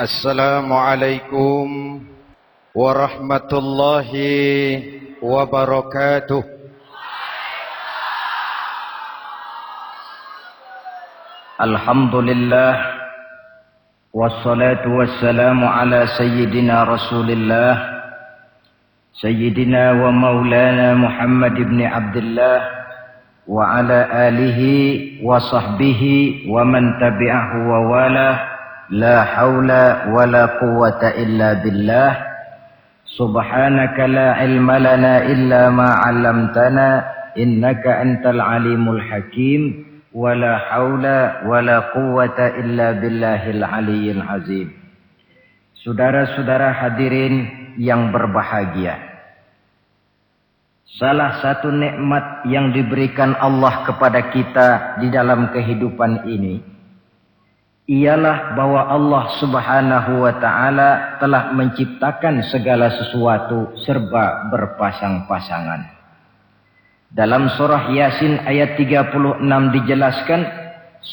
Assalamualaikum warahmatullahi wabarakatuh. Alhamdulillah wassalatu wassalamu ala sayyidina Rasulillah sayyidina wa maulana Muhammad ibn Abdullah wa ala alihi wa sahbihi wa man tabi'ahu wa wala. La haula wa la quwwata illa billah. Subhanaka la ilma lana illa ma 'allamtana innaka antal alimul hakim. Wa la haula wa la quwwata illa billahil aliyyil azim. Saudara-saudara hadirin yang berbahagia, salah satu nikmat yang diberikan Allah kepada kita di dalam kehidupan ini ialah bahwa Allah Subhanahu wa ta'ala telah menciptakan segala sesuatu serba berpasang-pasangan. Dalam surah Yasin ayat 36 dijelaskan,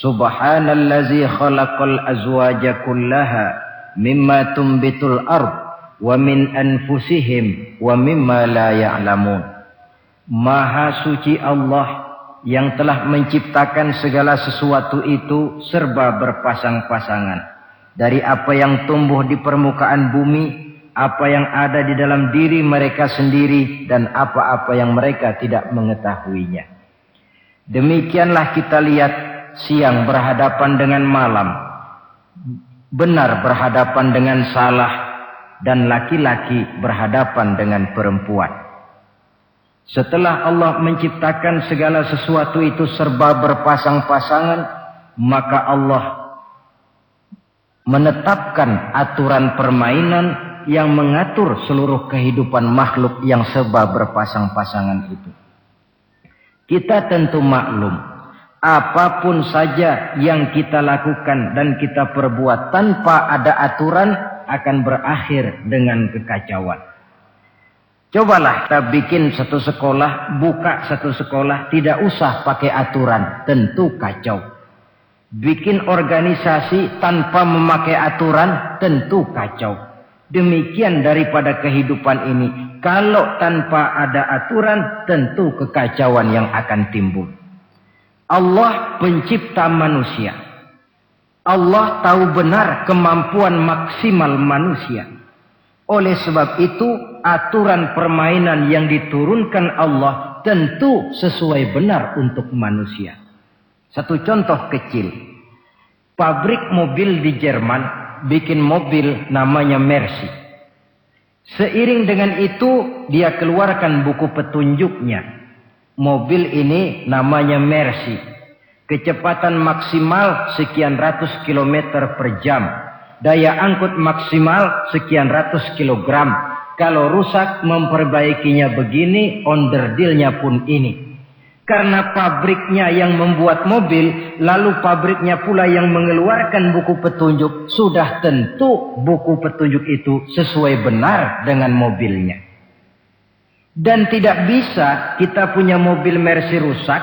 Subhanallazi khalaqal azwaja kullaha mimma tumbitul ard wa min anfusihim wa mimma la ya'lamun. Maha suci Allah yang telah menciptakan segala sesuatu itu serba berpasang-pasangan. Dari apa yang tumbuh di permukaan bumi, apa yang ada di dalam diri mereka sendiri, dan apa-apa yang mereka tidak mengetahuinya. Demikianlah kita lihat siang berhadapan dengan malam, benar berhadapan dengan salah, dan laki-laki berhadapan dengan perempuan. Setelah Allah menciptakan segala sesuatu itu serba berpasang-pasangan, maka Allah menetapkan aturan permainan yang mengatur seluruh kehidupan makhluk yang serba berpasang-pasangan itu. Kita tentu maklum, apapun saja yang kita lakukan dan kita perbuat tanpa ada aturan akan berakhir dengan kekacauan. Cobalah kita bikin satu sekolah, buka satu sekolah, tidak usah pakai aturan, tentu kacau. Bikin organisasi tanpa memakai aturan, tentu kacau. Demikian daripada kehidupan ini. Kalau tanpa ada aturan, tentu kekacauan yang akan timbul. Allah pencipta manusia. Allah tahu benar kemampuan maksimal manusia. Oleh sebab itu, aturan permainan yang diturunkan Allah tentu sesuai benar untuk manusia. Satu contoh kecil. Pabrik mobil di Jerman bikin mobil namanya Mercy. Seiring dengan itu dia keluarkan buku petunjuknya. Mobil ini namanya Mercy. Kecepatan maksimal sekian ratus kilometer per jam. Daya angkut maksimal sekian ratus kilogram. Kalau rusak memperbaikinya begini, onderdilnya pun ini. Karena pabriknya yang membuat mobil, lalu pabriknya pula yang mengeluarkan buku petunjuk, sudah tentu buku petunjuk itu sesuai benar dengan mobilnya. Dan tidak bisa kita punya mobil Mercy rusak,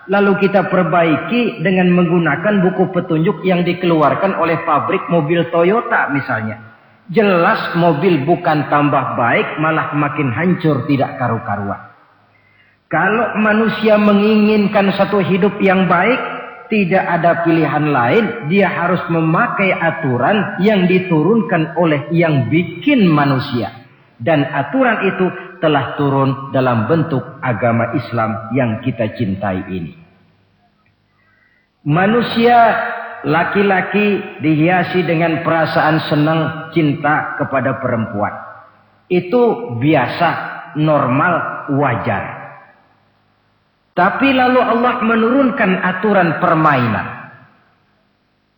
lalu kita perbaiki dengan menggunakan buku petunjuk yang dikeluarkan oleh pabrik mobil Toyota misalnya. Jelas mobil bukan tambah baik, malah makin hancur tidak karu-karuan. Kalau manusia menginginkan satu hidup yang baik, tidak ada pilihan lain. Dia harus memakai aturan yang diturunkan oleh yang bikin manusia. Dan aturan itu telah turun dalam bentuk agama Islam yang kita cintai ini. Manusia laki-laki dihiasi dengan perasaan senang cinta kepada perempuan. Itu biasa, normal, wajar. Tapi lalu Allah menurunkan aturan permainan.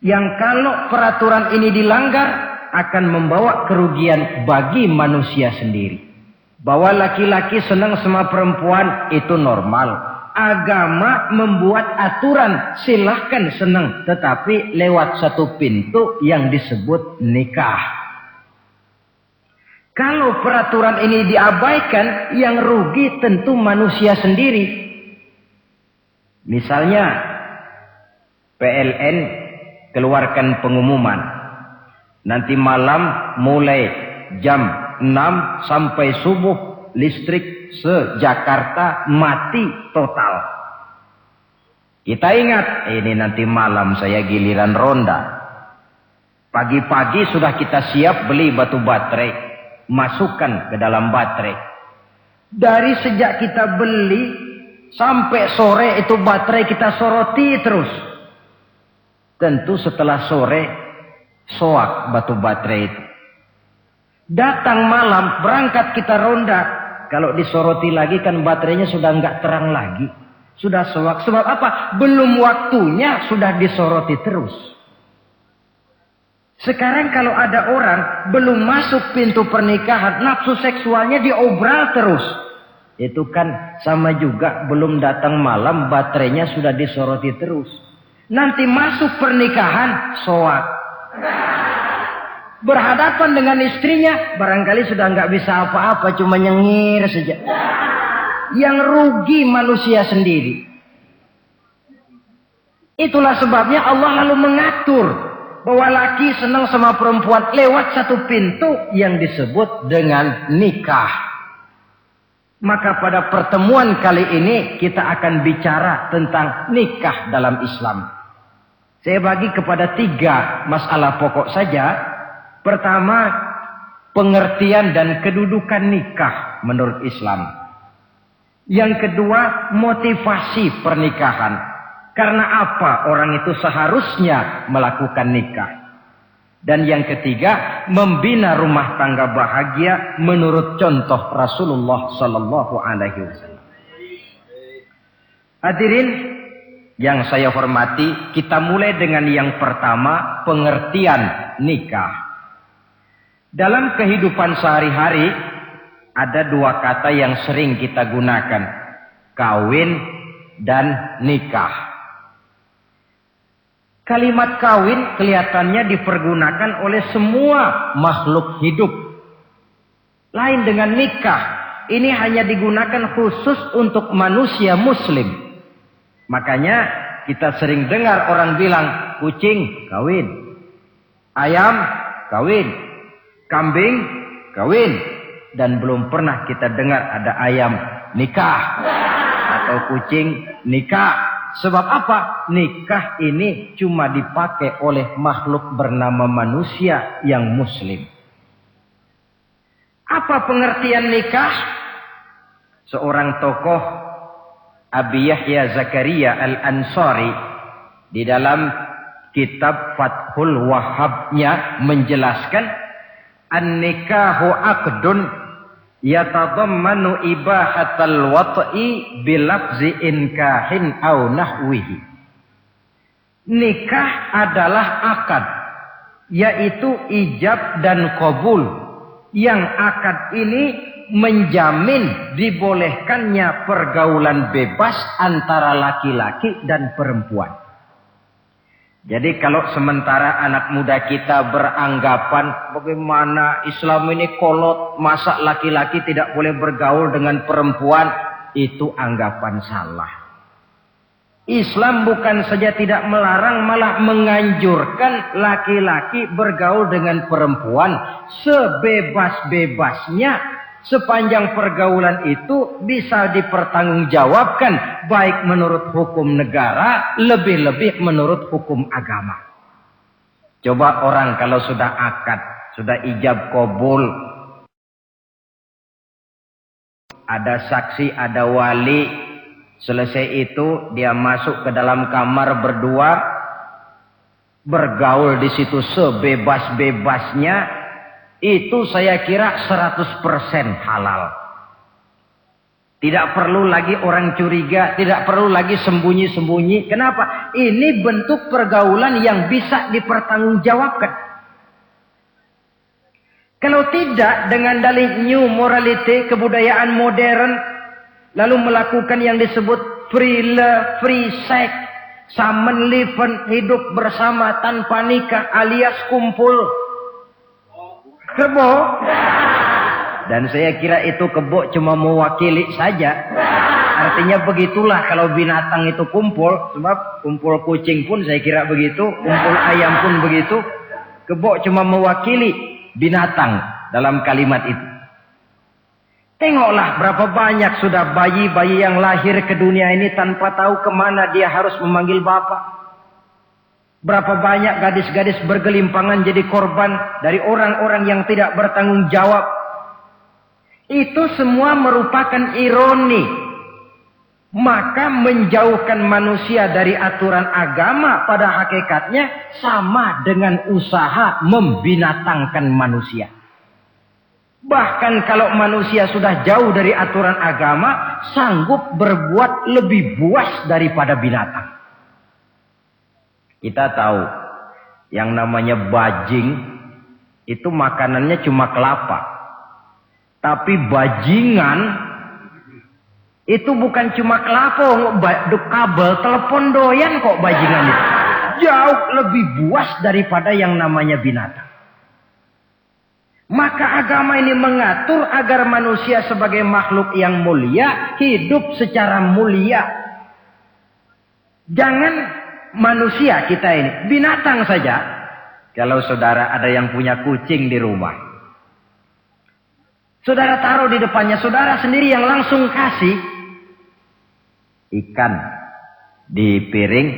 Yang kalau peraturan ini dilanggar akan membawa kerugian bagi manusia sendiri. Bahwa laki-laki senang sama perempuan itu normal. Agama membuat aturan, silahkan senang, tetapi lewat satu pintu yang disebut nikah. Kalau peraturan ini diabaikan, yang rugi tentu manusia sendiri. Misalnya PLN keluarkan pengumuman, Nanti malam mulai jam 6 sampai subuh listrik se-Jakarta mati total. Kita ingat, ini nanti malam saya giliran ronda. Pagi-pagi sudah kita siap beli batu baterai, masukkan ke dalam baterai. Dari sejak kita beli sampai sore itu baterai kita soroti terus. Tentu setelah sore soak batu baterai itu. Datang malam berangkat kita ronda. Kalau disoroti lagi kan baterainya sudah enggak terang lagi. Sudah soak. Sebab apa? Belum waktunya sudah disoroti terus. Sekarang kalau ada orang belum masuk pintu pernikahan, nafsu seksualnya diobral terus. Itu kan sama juga belum datang malam baterainya sudah disoroti terus. Nanti masuk pernikahan soak. Berhadapan dengan istrinya barangkali sudah nggak bisa apa-apa, cuma nyengir saja. Yang rugi manusia sendiri. Itulah sebabnya Allah lalu mengatur bahwa laki senang sama perempuan lewat satu pintu yang disebut dengan nikah. Maka pada pertemuan kali ini kita akan bicara tentang nikah dalam Islam. Saya bagi kepada 3 masalah pokok saja. Pertama, pengertian dan kedudukan nikah menurut Islam. Yang kedua, motivasi pernikahan. Karena apa orang itu seharusnya melakukan nikah. Dan yang ketiga, membina rumah tangga bahagia menurut contoh Rasulullah sallallahu alaihi wasallam. Hadirin yang saya hormati, kita mulai dengan yang pertama, pengertian nikah. Dalam kehidupan sehari-hari ada 2 kata yang sering kita gunakan, kawin dan nikah. Kalimat kawin kelihatannya dipergunakan oleh semua makhluk hidup. Lain dengan nikah, ini hanya digunakan khusus untuk manusia muslim. Makanya kita sering dengar orang bilang kucing kawin, ayam kawin, kambing kawin, dan belum pernah kita dengar ada ayam nikah atau kucing nikah. Sebab apa? Nikah ini cuma dipakai oleh makhluk bernama manusia yang muslim. Apa pengertian nikah? Seorang tokoh Abi Yahya Zakaria Al-Ansari di dalam kitab Fathul Wahhabnya menjelaskan an-nikahu aqdun yatadammanu ibahatal wat'i bilafzi inkahin au nahwihi. Nikah adalah akad, yaitu ijab dan qabul. Yang akad ini menjamin dibolehkannya pergaulan bebas antara laki-laki dan perempuan. Jadi kalau sementara anak muda kita beranggapan bagaimana Islam ini kolot, masa laki-laki tidak boleh bergaul dengan perempuan, itu anggapan salah. Islam bukan saja tidak melarang, malah menganjurkan laki-laki bergaul dengan perempuan sebebas-bebasnya, sepanjang pergaulan itu bisa dipertanggungjawabkan baik menurut hukum negara, lebih-lebih menurut hukum agama. Coba orang kalau sudah akad, sudah ijab qabul, ada saksi, ada wali. Selesai itu dia masuk ke dalam kamar berdua, bergaul di situ sebebas-bebasnya, itu saya kira 100% halal. Tidak perlu lagi orang curiga, tidak perlu lagi sembunyi-sembunyi. Kenapa? Ini bentuk pergaulan yang bisa dipertanggungjawabkan. Kalau tidak, dengan dalih new morality, kebudayaan modern, lalu melakukan yang disebut free love, free sex, samen leven, hidup bersama tanpa nikah alias kumpul kebo. Dan saya kira itu kebo cuma mewakili saja. Artinya begitulah kalau binatang itu kumpul. Sebab kumpul kucing pun saya kira begitu, kumpul ayam pun begitu. Kebo cuma mewakili binatang dalam kalimat itu. Tengoklah berapa banyak sudah bayi-bayi yang lahir ke dunia ini tanpa tahu kemana dia harus memanggil bapak. Berapa banyak gadis-gadis bergelimpangan jadi korban dari orang-orang yang tidak bertanggung jawab. Itu semua merupakan ironi. Maka menjauhkan manusia dari aturan agama pada hakikatnya sama dengan usaha membinatangkan manusia. Bahkan kalau manusia sudah jauh dari aturan agama, sanggup berbuat lebih buas daripada binatang. Kita tahu yang namanya bajing itu makanannya cuma kelapa. Tapi bajingan itu bukan cuma kelapa, kabel telepon doyan kok bajingan itu. Jauh lebih buas daripada yang namanya binatang. Maka agama ini mengatur agar manusia sebagai makhluk yang mulia hidup secara mulia. Jangan manusia kita ini, binatang saja. Kalau saudara ada yang punya kucing di rumah, saudara taruh di depannya, saudara sendiri yang langsung kasih ikan di piring,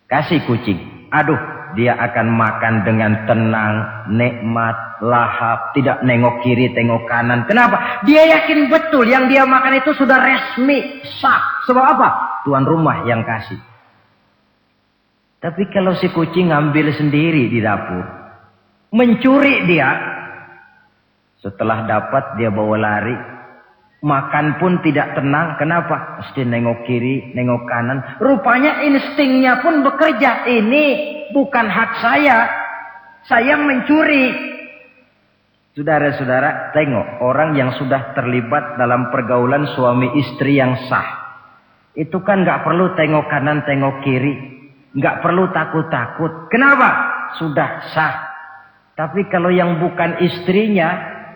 kasih kucing. Aduh, dia akan makan dengan tenang, nikmat, lahap, tidak nengok kiri, tengok kanan. Kenapa? Dia yakin betul yang dia makan itu sudah resmi, sah. Sebab apa? Tuan rumah yang kasih. Tapi kalau si kucing ngambil sendiri di dapur, mencuri dia, setelah dapat dia bawa lari, makan pun tidak tenang. Kenapa? Mesti nengok kiri, nengok kanan. Rupanya instingnya pun bekerja. Ini bukan hak saya mencuri. Saudara-saudara, tengok orang yang sudah terlibat dalam pergaulan suami istri yang sah. Itu kan gak perlu tengok kanan, tengok kiri. Gak perlu takut-takut. Kenapa? Sudah sah. Tapi kalau yang bukan istrinya,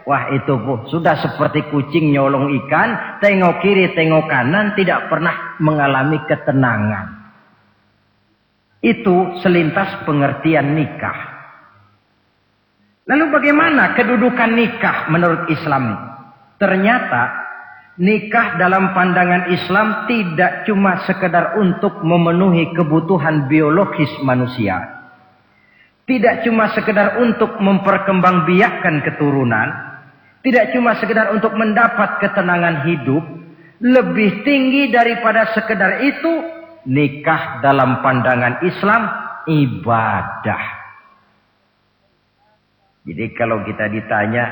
wah itu sudah seperti kucing nyolong ikan, tengok kiri, tengok kanan, tidak pernah mengalami ketenangan. Itu selintas pengertian nikah. Lalu bagaimana kedudukan nikah menurut Islam? Ternyata nikah dalam pandangan Islam tidak cuma sekedar untuk memenuhi kebutuhan biologis manusia. Tidak cuma sekedar untuk memperkembangbiakkan keturunan. Tidak cuma sekedar untuk mendapat ketenangan hidup. Lebih tinggi daripada sekedar itu, nikah dalam pandangan Islam ibadah. Jadi kalau kita ditanya,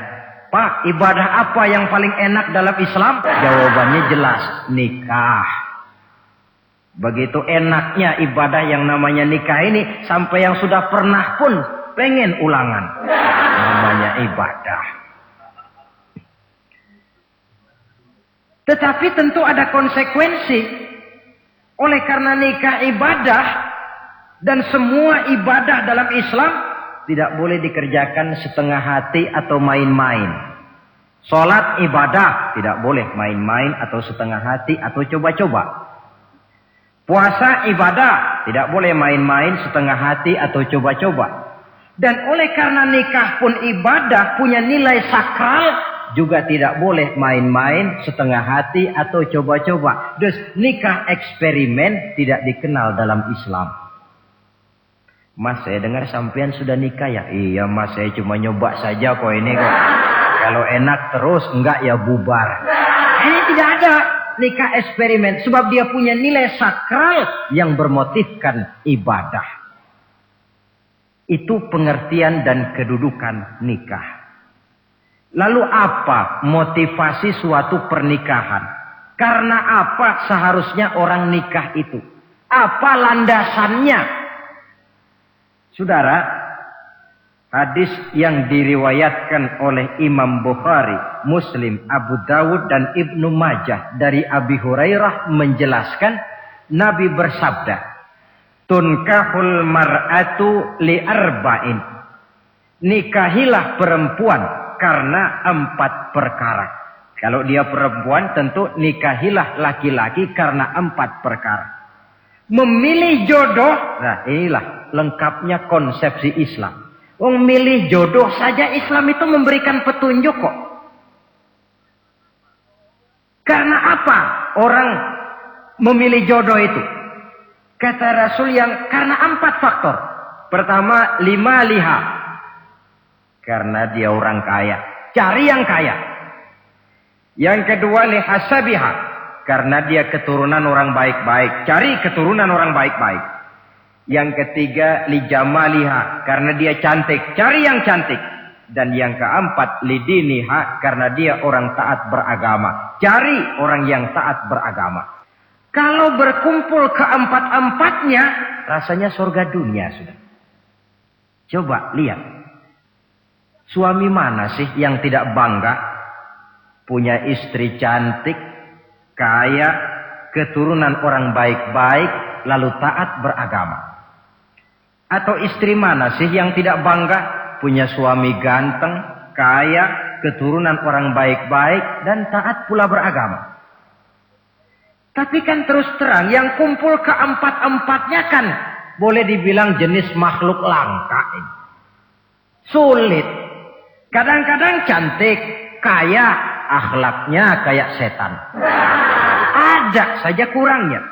Pak, ibadah apa yang paling enak dalam Islam? Jawabannya jelas, nikah. Begitu enaknya ibadah yang namanya nikah ini, sampai yang sudah pernah pun pengen ulangan. Namanya ibadah. Tetapi tentu ada konsekuensi. Oleh karena nikah ibadah, dan semua ibadah dalam Islam tidak boleh dikerjakan setengah hati atau main-main. Sholat ibadah tidak boleh main-main atau setengah hati atau coba-coba. Puasa ibadah tidak boleh main-main, setengah hati atau coba-coba. Dan oleh karena nikah pun ibadah, punya nilai sakral, juga tidak boleh main-main, setengah hati atau coba-coba. Dus nikah eksperimen tidak dikenal dalam Islam. Mas, saya dengar sampean sudah nikah ya? Iya mas, saya cuma nyoba saja kok ini kok. Kalau enak terus, enggak ya bubar. Ini tidak ada nikah eksperimen. Sebab dia punya nilai sakral yang bermotifkan ibadah. Itu pengertian dan kedudukan nikah. Lalu apa motivasi suatu pernikahan? Karena apa seharusnya orang nikah itu? Apa landasannya? Saudara, hadis yang diriwayatkan oleh Imam Bukhari, Muslim, Abu Dawud dan Ibnu Majah dari Abi Hurairah menjelaskan Nabi bersabda, "Tunkahul mar'atu li arba'in." Nikahilah perempuan karena 4 perkara. Kalau dia perempuan tentu nikahilah laki-laki karena 4 perkara. Memilih jodoh, nah inilah lengkapnya konsepsi Islam. Milih jodoh saja Islam itu memberikan petunjuk kok. Karena apa orang memilih jodoh itu? Kata Rasul karena 4 faktor. Pertama, 5 liha. Karena dia orang kaya. Cari yang kaya. Yang kedua, lihasabiha. Karena dia keturunan orang baik-baik. Cari keturunan orang baik-baik. Yang ketiga, lijamaliha, karena dia cantik, cari yang cantik. Dan yang keempat, lidiniha, karena dia orang taat beragama, cari orang yang taat beragama. Kalau berkumpul keempat-empatnya, rasanya surga dunia sudah. Coba lihat, suami mana sih yang tidak bangga punya istri cantik, kaya, keturunan orang baik-baik, lalu taat beragama? Atau istri mana sih yang tidak bangga punya suami ganteng, kaya, keturunan orang baik-baik, dan taat pula beragama? Tapi kan terus terang yang kumpul keempat-empatnya kan boleh dibilang jenis makhluk langka ini. Sulit. Kadang-kadang cantik, kaya, akhlaknya kayak setan. Ada saja kurangnya.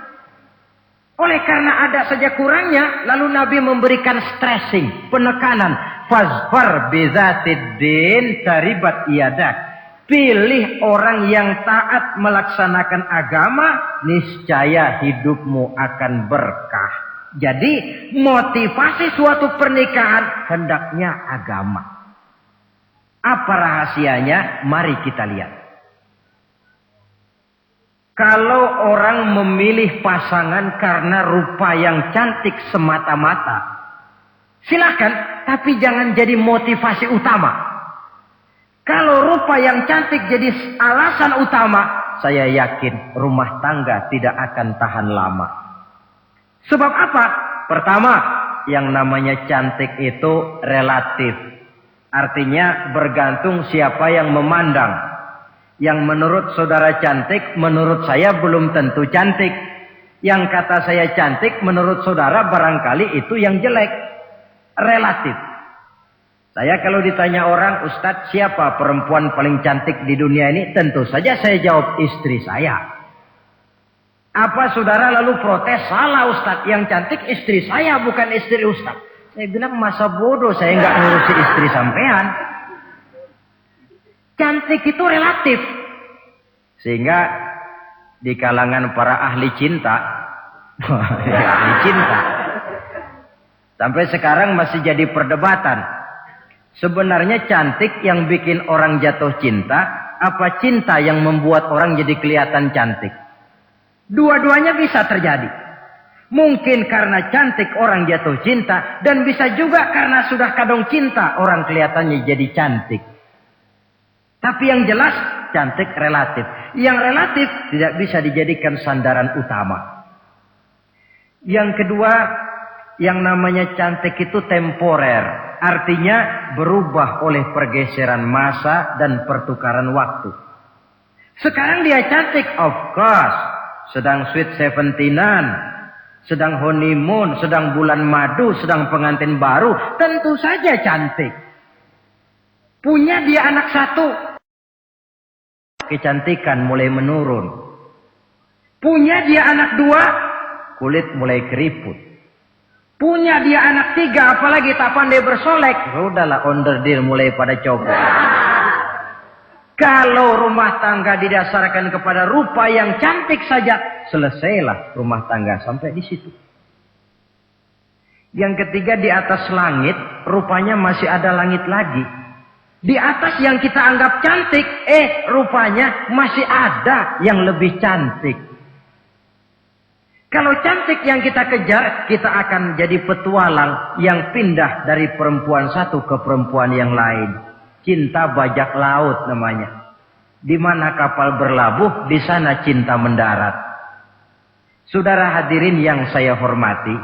Oleh karena ada saja kurangnya, lalu Nabi memberikan stressing, penekanan. Fazfar bizatiddin taribat iyadak. Pilih orang yang taat melaksanakan agama, niscaya hidupmu akan berkah. Jadi motivasi suatu pernikahan hendaknya agama. Apa rahasianya? Mari kita lihat. Kalau orang memilih pasangan karena rupa yang cantik semata-mata, silakan, tapi jangan jadi motivasi utama. Kalau rupa yang cantik jadi alasan utama, saya yakin rumah tangga tidak akan tahan lama. Sebab apa? Pertama, yang namanya cantik itu relatif. Artinya bergantung siapa yang memandang. Yang menurut saudara cantik, menurut saya belum tentu cantik. Yang kata saya cantik, menurut saudara barangkali itu yang jelek. Relatif. Saya kalau ditanya orang, Ustadz, siapa perempuan paling cantik di dunia ini? Tentu saja saya jawab istri saya. Apa saudara lalu protes? Salah Ustadz, yang cantik istri saya bukan istri Ustadz. Saya bilang masa bodoh, saya nggak ngurusi istri sampean. Cantik itu relatif. Sehingga di kalangan para ahli cinta, ahli cinta, sampai sekarang masih jadi perdebatan. Sebenarnya cantik yang bikin orang jatuh cinta, apa cinta yang membuat orang jadi kelihatan cantik? Dua-duanya bisa terjadi. Mungkin karena cantik orang jatuh cinta, dan bisa juga karena sudah kadung cinta orang kelihatannya jadi cantik. Tapi yang jelas cantik relatif. Yang relatif tidak bisa dijadikan sandaran utama. Yang kedua, yang namanya cantik itu temporer. Artinya berubah oleh pergeseran masa dan pertukaran waktu. Sekarang dia cantik, of course. Sedang sweet 17-an. Sedang honeymoon, sedang bulan madu, sedang pengantin baru. Tentu saja cantik. Punya dia anak satu. Kecantikan mulai menurun. Punya dia anak 2, kulit mulai keriput. Punya dia anak 3, apalagi tak pandai bersolek, sudahlah onderdil mulai pada copot. Kalau rumah tangga didasarkan kepada rupa yang cantik saja, selesailah rumah tangga sampai di situ. Yang ketiga, di atas langit, rupanya masih ada langit lagi. Di atas yang kita anggap cantik, rupanya masih ada yang lebih cantik. Kalau cantik yang kita kejar, kita akan jadi petualang yang pindah dari perempuan satu ke perempuan yang lain. Cinta bajak laut namanya. Di mana kapal berlabuh, di sana cinta mendarat. Saudara hadirin yang saya hormati,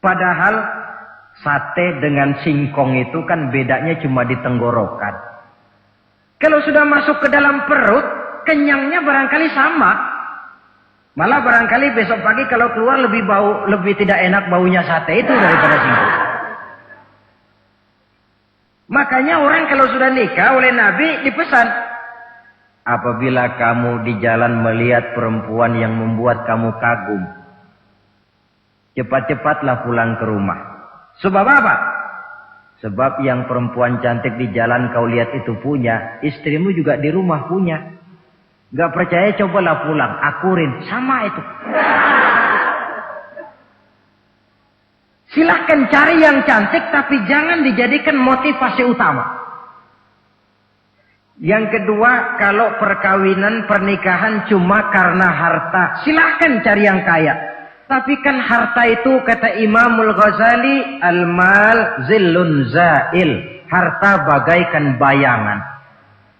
padahal sate dengan singkong itu kan bedanya cuma di tenggorokan. Kalau sudah masuk ke dalam perut, kenyangnya barangkali sama. Malah barangkali besok pagi kalau keluar lebih tidak enak baunya sate itu daripada singkong. Makanya orang kalau sudah nikah oleh Nabi dipesan, apabila kamu di jalan melihat perempuan yang membuat kamu kagum, cepat-cepatlah pulang ke rumah. Sebab apa? Sebab yang perempuan cantik di jalan kau lihat itu punya, istrimu juga di rumah punya. Gak percaya cobalah pulang, akurin, sama itu. Silahkan cari yang cantik, tapi jangan dijadikan motivasi utama. Yang kedua, kalau perkawinan, pernikahan cuma karena harta, silahkan cari yang kaya. Tapi kan harta itu, kata Imamul Ghazali, al-mal zillun zail. Harta bagaikan bayangan.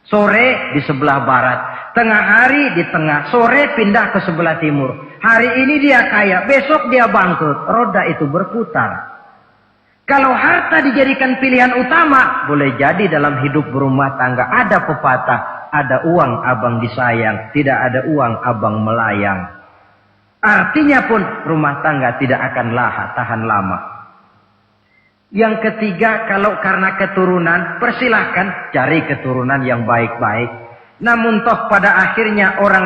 Sore di sebelah barat, tengah hari di tengah, sore pindah ke sebelah timur. Hari ini dia kaya, besok dia bangkrut. Roda itu berputar. Kalau harta dijadikan pilihan utama, boleh jadi dalam hidup berumah tangga ada pepatah, ada uang abang disayang, tidak ada uang abang melayang. Artinya pun rumah tangga tidak akan tahan lama. Yang ketiga, kalau karena keturunan, persilahkan cari keturunan yang baik-baik. Namun toh pada akhirnya orang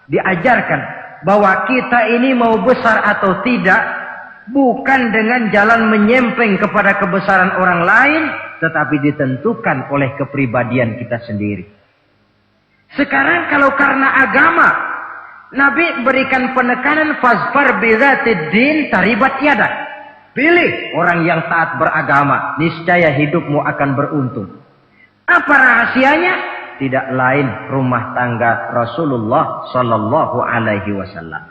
diajarkan bahwa kita ini mau besar atau tidak, bukan dengan jalan menyempeng kepada kebesaran orang lain, tetapi ditentukan oleh kepribadian kita sendiri. Sekarang kalau karena agama, Nabi berikan penekanan fazfar bizatid din taribat yadak. Pilih orang yang taat beragama, niscaya hidupmu akan beruntung. Apa rahasianya? Tidak lain rumah tangga Rasulullah Sallallahu Alaihi Wasallam.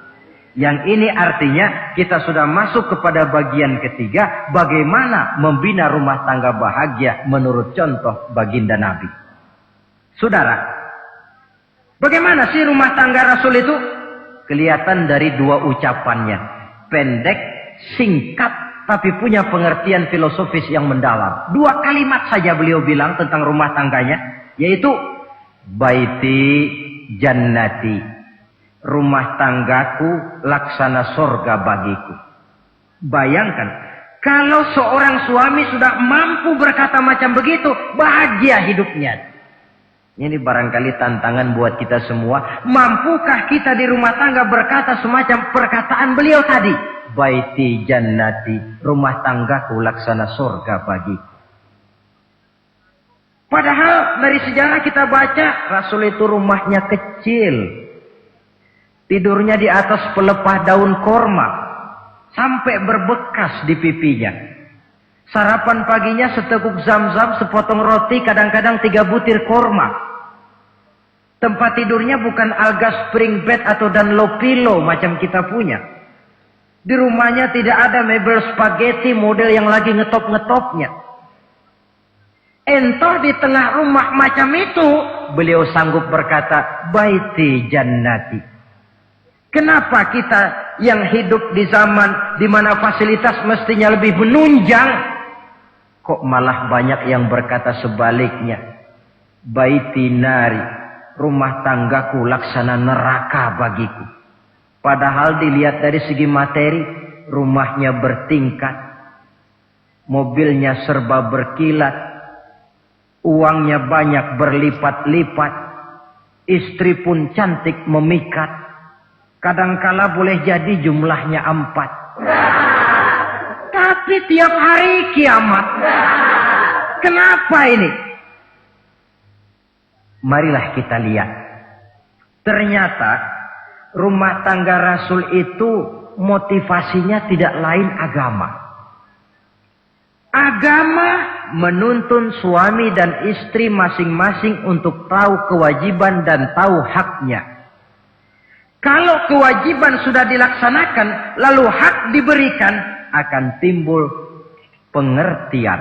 Yang ini artinya kita sudah masuk kepada bagian ketiga, bagaimana membina rumah tangga bahagia menurut contoh baginda Nabi. Saudara, bagaimana sih rumah tangga Rasul itu? Kelihatan dari dua ucapannya. Pendek, singkat, tapi punya pengertian filosofis yang mendalam. Dua kalimat saja beliau bilang tentang rumah tangganya, yaitu baiti jannati, rumah tanggaku laksana sorga bagiku. Bayangkan, kalau seorang suami sudah mampu berkata macam begitu, bahagia hidupnya. Ini barangkali tantangan buat kita semua. Mampukah kita di rumah tangga berkata semacam perkataan beliau tadi? Baiti jannati, rumah tanggaku laksana sorga bagiku. Padahal dari sejarah kita baca, Rasul itu rumahnya kecil. Tidurnya di atas pelepah daun korma. Sampai berbekas di pipinya. Sarapan paginya seteguk zam-zam, sepotong roti, kadang-kadang 3 butir korma. Tempat tidurnya bukan alga spring bed atau Dunlop pillow macam kita punya. Di rumahnya tidak ada mebel spaghetti model yang lagi ngetop-ngetopnya. Entoh di tengah rumah macam itu, beliau sanggup berkata, baiti jannati. Kenapa kita yang hidup di zaman di mana fasilitas mestinya lebih menunjang, kok malah banyak yang berkata sebaliknya? Baiti nari, rumah tanggaku laksana neraka bagiku. Padahal dilihat dari segi materi, rumahnya bertingkat, mobilnya serba berkilat, uangnya banyak berlipat-lipat, istri pun cantik memikat, kadangkala boleh jadi jumlahnya 4. Tapi tiap hari kiamat. Kenapa ini? Marilah kita lihat. Ternyata rumah tangga Rasul itu motivasinya tidak lain agama. Agama menuntun suami dan istri masing-masing untuk tahu kewajiban dan tahu haknya. Kalau kewajiban sudah dilaksanakan, lalu hak diberikan, akan timbul pengertian,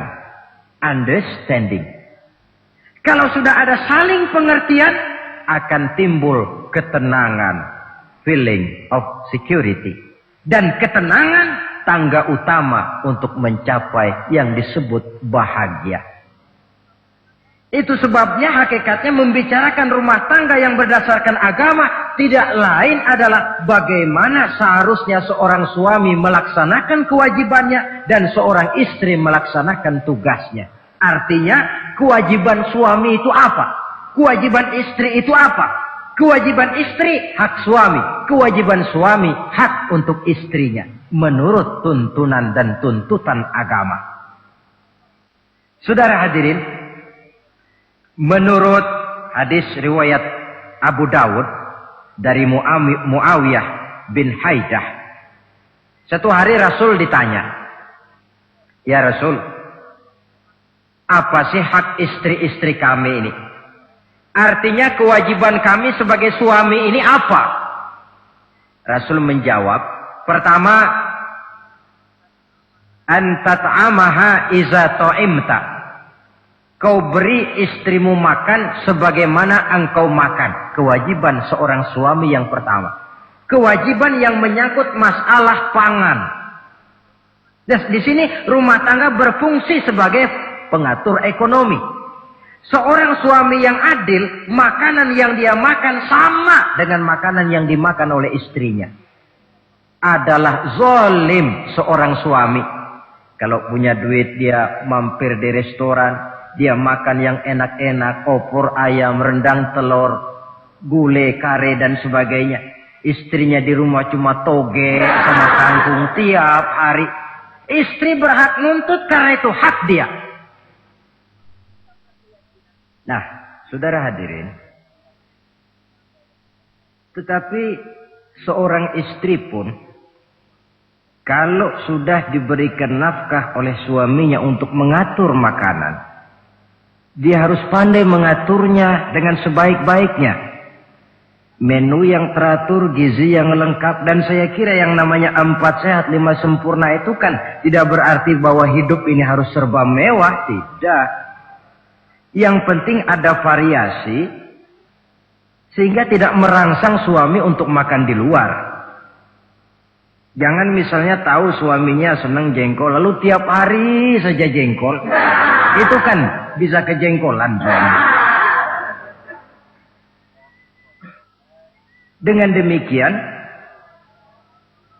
understanding. Kalau sudah ada saling pengertian, akan timbul ketenangan, feeling of security. Dan ketenangan tangga utama untuk mencapai yang disebut bahagia. Itu sebabnya hakikatnya membicarakan rumah tangga yang berdasarkan agama tidak lain adalah bagaimana seharusnya seorang suami melaksanakan kewajibannya dan seorang istri melaksanakan tugasnya. Artinya kewajiban suami itu apa? Kewajiban istri itu apa? Kewajiban istri hak suami, kewajiban suami hak untuk istrinya menurut tuntunan dan tuntutan agama. Saudara hadirin, menurut hadis riwayat Abu Dawud dari Muawiyah bin Haidah, satu hari Rasul ditanya, "Ya Rasul, apa sih hak istri-istri kami ini? Artinya kewajiban kami sebagai suami ini apa?" Rasul menjawab, pertama, antat'amaha iza ta'imta. Kau beri istrimu makan sebagaimana engkau makan. Kewajiban seorang suami yang pertama. Kewajiban yang menyangkut masalah pangan. Dan di sini rumah tangga berfungsi sebagai pengatur ekonomi. Seorang suami yang adil, makanan yang dia makan sama dengan makanan yang dimakan oleh istrinya. Adalah zalim seorang suami. Kalau punya duit dia mampir di restoran, dia makan yang enak-enak, opor ayam, rendang telur, gulai, kare dan sebagainya. Istrinya di rumah cuma toge sama kangkung tiap hari. Istri berhak nuntut karena itu hak dia. Nah, saudara hadirin, tetapi seorang istri pun kalau sudah diberikan nafkah oleh suaminya untuk mengatur makanan, dia harus pandai mengaturnya dengan sebaik-baiknya. Menu yang teratur, gizi yang lengkap, dan saya kira yang namanya 4 sehat 5 sempurna itu kan tidak berarti bahwa hidup ini harus serba mewah, tidak. Yang penting ada variasi sehingga tidak merangsang suami untuk makan di luar. Jangan misalnya tahu suaminya senang jengkol lalu tiap hari saja jengkol. Itu kan bisa kejengkolan suami. Dengan demikian,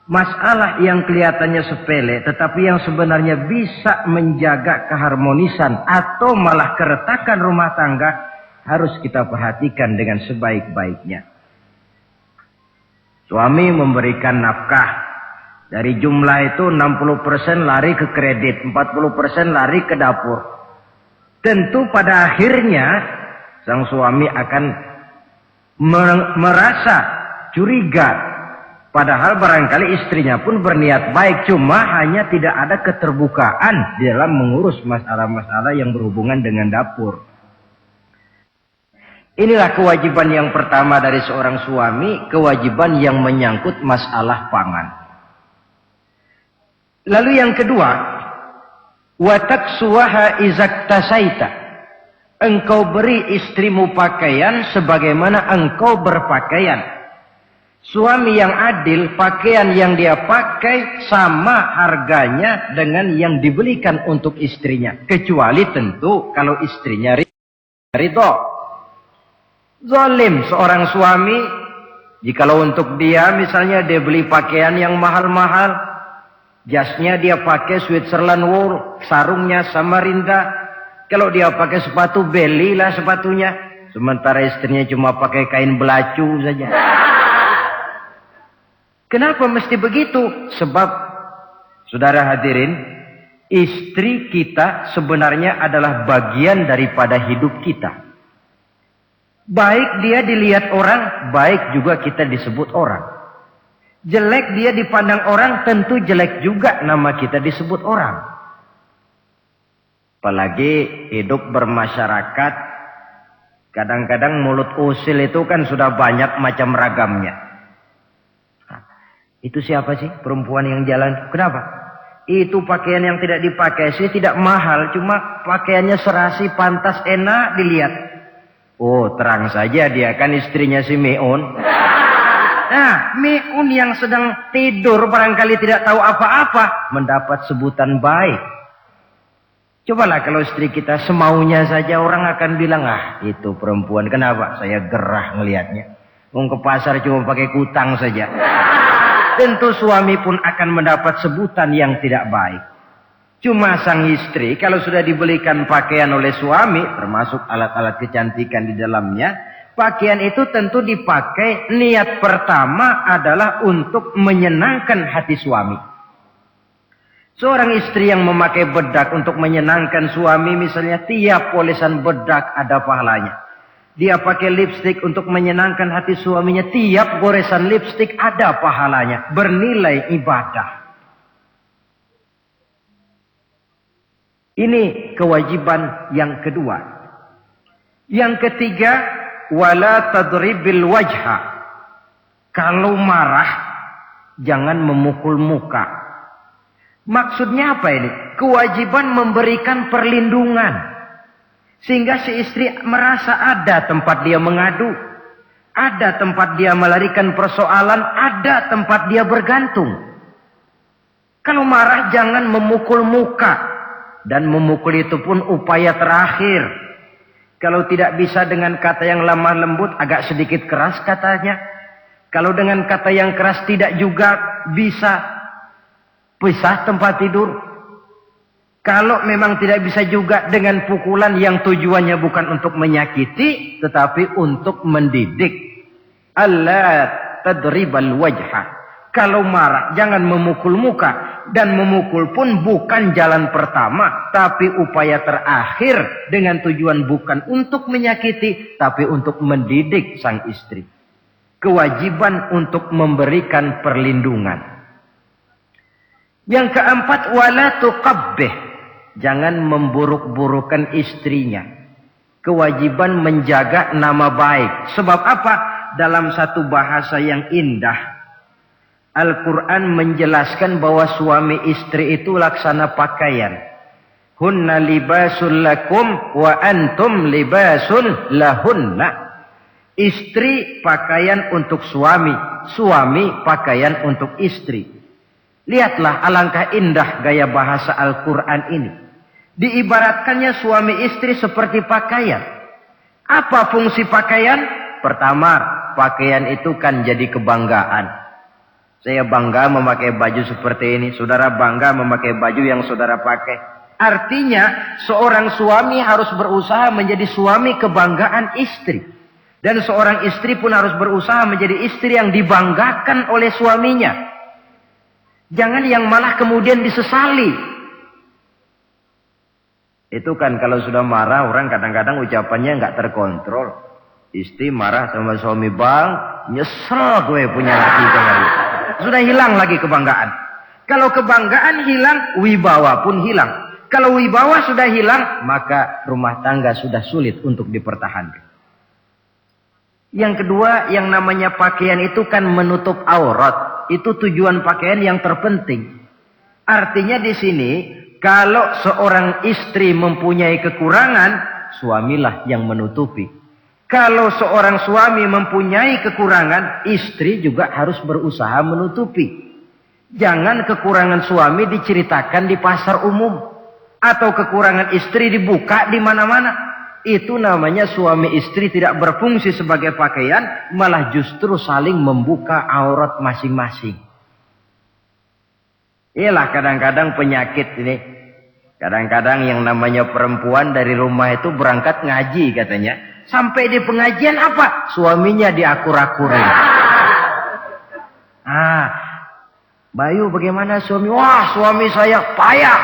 masalah yang kelihatannya sepele tetapi yang sebenarnya bisa menjaga keharmonisan atau malah keretakan rumah tangga harus kita perhatikan dengan sebaik-baiknya. Suami memberikan nafkah, dari jumlah itu 60% lari ke kredit, 40% lari ke dapur. Tentu pada akhirnya sang suami akan merasa curiga. Padahal barangkali istrinya pun berniat baik, cuma hanya tidak ada keterbukaan di dalam mengurus masalah-masalah yang berhubungan dengan dapur. Inilah kewajiban yang pertama dari seorang suami, kewajiban yang menyangkut masalah pangan. Lalu yang kedua, wa taksuwaha izaktasaita. Engkau beri istrimu pakaian sebagaimana engkau berpakaian. Suami yang adil, pakaian yang dia pakai sama harganya dengan yang dibelikan untuk istrinya. Kecuali tentu kalau istrinya ridho. Zalim seorang suami, jikalau untuk dia misalnya dia beli pakaian yang mahal-mahal, jasnya dia pakai Switzerland wool, sarungnya Samarinda. Kalau dia pakai sepatu, belilah sepatunya. Sementara istrinya cuma pakai kain belacu saja. Kenapa mesti begitu? Sebab, saudara hadirin, istri kita sebenarnya adalah bagian daripada hidup kita. Baik dia dilihat orang, baik juga kita disebut orang. Jelek dia dipandang orang, tentu jelek juga nama kita disebut orang. Apalagi hidup bermasyarakat, kadang-kadang mulut usil itu kan sudah banyak macam ragamnya. Itu siapa sih perempuan yang jalan? Kenapa? Itu pakaian yang tidak dipakai sih tidak mahal, cuma pakaiannya serasi, pantas, enak dilihat. Oh, terang saja dia kan istrinya si Meun. Nah, Meun yang sedang tidur barangkali tidak tahu apa-apa mendapat sebutan baik. Cobalah kalau istri kita semaunya saja, orang akan bilang, ah itu perempuan, kenapa? Saya gerah ngelihatnya. Mau ke pasar cuma pakai kutang saja. Tentu suami pun akan mendapat sebutan yang tidak baik. Cuma sang istri kalau sudah dibelikan pakaian oleh suami, termasuk alat-alat kecantikan di dalamnya, pakaian itu tentu dipakai niat pertama adalah untuk menyenangkan hati suami. Seorang istri yang memakai bedak untuk menyenangkan suami, misalnya tiap polesan bedak ada pahalanya. Dia pakai lipstik untuk menyenangkan hati suaminya, tiap goresan lipstik ada pahalanya, bernilai ibadah. Ini kewajiban yang kedua. Yang ketiga, wala tadribil wajha. Kalau marah, jangan memukul muka. Maksudnya apa ini? Kewajiban memberikan perlindungan. Sehingga si istri merasa ada tempat dia mengadu. Ada tempat dia melarikan persoalan. Ada tempat dia bergantung. Kalau marah jangan memukul muka. Dan memukul itu pun upaya terakhir. Kalau tidak bisa dengan kata yang lemah lembut, agak sedikit keras katanya. Kalau dengan kata yang keras tidak juga bisa pisah tempat tidur. Kalau memang tidak bisa juga dengan pukulan yang tujuannya bukan untuk menyakiti, tetapi untuk mendidik. Allah tadribal wajha. Kalau marah jangan memukul muka. Dan memukul pun bukan jalan pertama, tapi upaya terakhir dengan tujuan bukan untuk menyakiti, tapi untuk mendidik sang istri. Kewajiban untuk memberikan perlindungan. Yang keempat, wala tuqabbih. Jangan memburuk-burukan istrinya. Kewajiban menjaga nama baik. Sebab apa? Dalam satu bahasa yang indah, Al-Quran menjelaskan bahwa suami istri itu laksana pakaian. Hunna libasul lakum wa antum libasun lahunna. Istri pakaian untuk suami, suami pakaian untuk istri. Lihatlah alangkah indah gaya bahasa Al-Quran ini. Diibaratkannya suami istri seperti pakaian. Apa fungsi pakaian? Pertama, pakaian itu kan jadi kebanggaan. Saya bangga memakai baju seperti ini. Saudara bangga memakai baju yang saudara pakai. Artinya seorang suami harus berusaha menjadi suami kebanggaan istri. Dan seorang istri pun harus berusaha menjadi istri yang dibanggakan oleh suaminya. Jangan yang malah kemudian disesali. Itu kan kalau sudah marah orang kadang-kadang ucapannya nggak terkontrol. Istri marah sama suami, bang, nyesel gue punya laki kayak gitu. Sudah hilang lagi kebanggaan. Kalau kebanggaan hilang, wibawa pun hilang. Kalau wibawa sudah hilang, maka rumah tangga sudah sulit untuk dipertahankan. Yang kedua, yang namanya pakaian itu kan menutup aurat. Itu tujuan pakaian yang terpenting. Artinya di sini, kalau seorang istri mempunyai kekurangan, suamilah yang menutupi. Kalau seorang suami mempunyai kekurangan, istri juga harus berusaha menutupi. Jangan kekurangan suami diceritakan di pasar umum. Atau kekurangan istri dibuka di mana-mana. Itu namanya suami istri tidak berfungsi sebagai pakaian, malah justru saling membuka aurat masing-masing. Inilah kadang-kadang penyakit ini. Kadang-kadang yang namanya perempuan dari rumah itu berangkat ngaji katanya. Sampai di pengajian apa? Suaminya diakur-akurin. Bayu bagaimana suami? Wah, suami saya payah.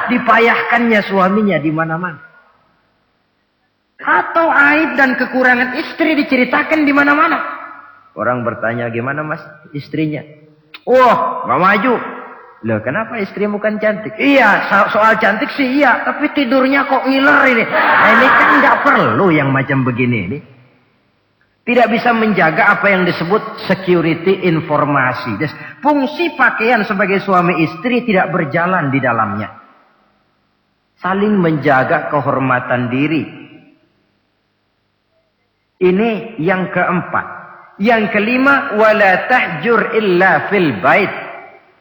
Dipayahkannya suaminya di mana-mana. Atau aib dan kekurangan istri diceritakan di mana-mana. Orang bertanya, gimana mas istrinya? Wah, gak maju. Loh, kenapa istrimu kan cantik? Iya, soal cantik sih iya, tapi tidurnya kok ngiler ini. Nah, ini kan nggak perlu yang macam begini ini. Tidak bisa menjaga apa yang disebut security informasi. Fungsi pakaian sebagai suami istri tidak berjalan di dalamnya. Saling menjaga kehormatan diri. Ini yang keempat. Yang kelima, wala tahjur illa fil bait.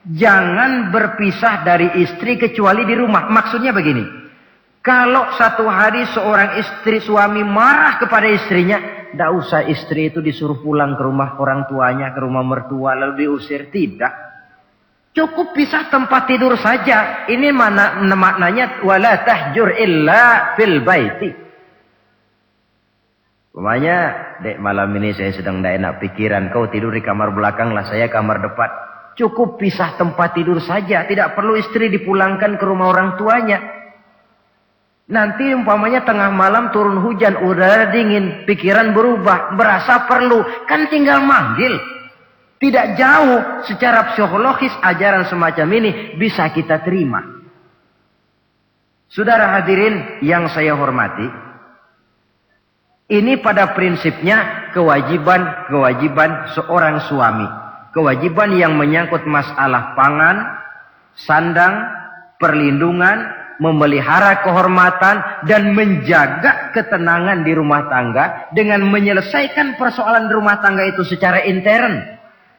Jangan berpisah dari istri kecuali di rumah. Maksudnya begini. Kalau satu hari seorang istri suami marah kepada istrinya, tidak usah istri itu disuruh pulang ke rumah orang tuanya, ke rumah mertua, lalu diusir. Tidak. Cukup pisah tempat tidur saja. Ini maknanya wala tahjur illa fil baiti. Umpamanya, dek malam ini saya sedang tidak enak pikiran. Kau tidur di kamar belakang lah, saya kamar depan. Cukup pisah tempat tidur saja. Tidak perlu istri dipulangkan ke rumah orang tuanya. Nanti umpamanya tengah malam turun hujan, udara dingin, pikiran berubah, berasa perlu. Kan tinggal manggil. Tidak jauh secara psikologis ajaran semacam ini bisa kita terima. Saudara hadirin yang saya hormati, ini pada prinsipnya kewajiban seorang suami. Kewajiban yang menyangkut masalah pangan, sandang, perlindungan, memelihara kehormatan, dan menjaga ketenangan di rumah tangga dengan menyelesaikan persoalan di rumah tangga itu secara intern.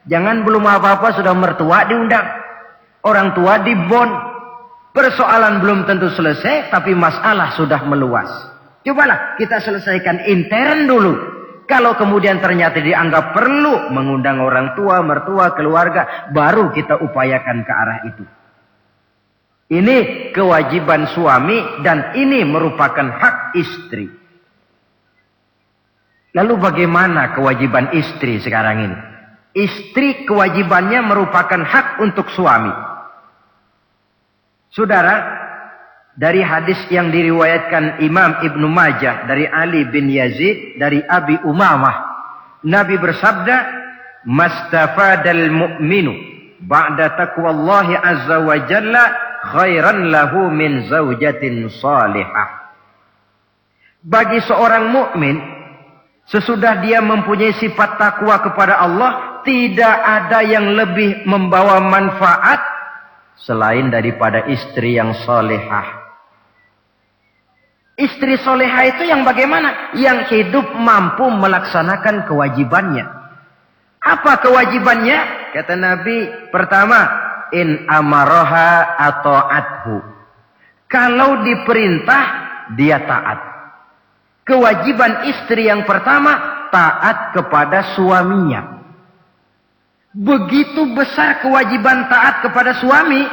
Jangan belum apa-apa sudah mertua diundang. Orang tua dibon. Persoalan belum tentu selesai, tapi masalah sudah meluas. Cobalah kita selesaikan intern dulu. Kalau kemudian ternyata dianggap perlu mengundang orang tua, mertua, keluarga, baru kita upayakan ke arah itu. Ini kewajiban suami dan ini merupakan hak istri. Lalu bagaimana kewajiban istri sekarang ini? Istri kewajibannya merupakan hak untuk suami. Saudara, dari hadis yang diriwayatkan Imam Ibnu Majah dari Ali bin Yazid dari Abi Umamah, Nabi bersabda, "Mastafadal mu'minu ba'da taqwallahi azza wa jalla khairan lahu min zaujatin salihah." Bagi seorang mukmin, sesudah dia mempunyai sifat takwa kepada Allah, tidak ada yang lebih membawa manfaat selain daripada istri yang solehah. Istri solehah itu yang bagaimana? Yang hidup mampu melaksanakan kewajibannya. Apa kewajibannya? Kata Nabi, pertama, in amaroha ata'athu. Kalau diperintah, dia taat. Kewajiban istri yang pertama, taat kepada suaminya. Begitu besar kewajiban taat kepada suami,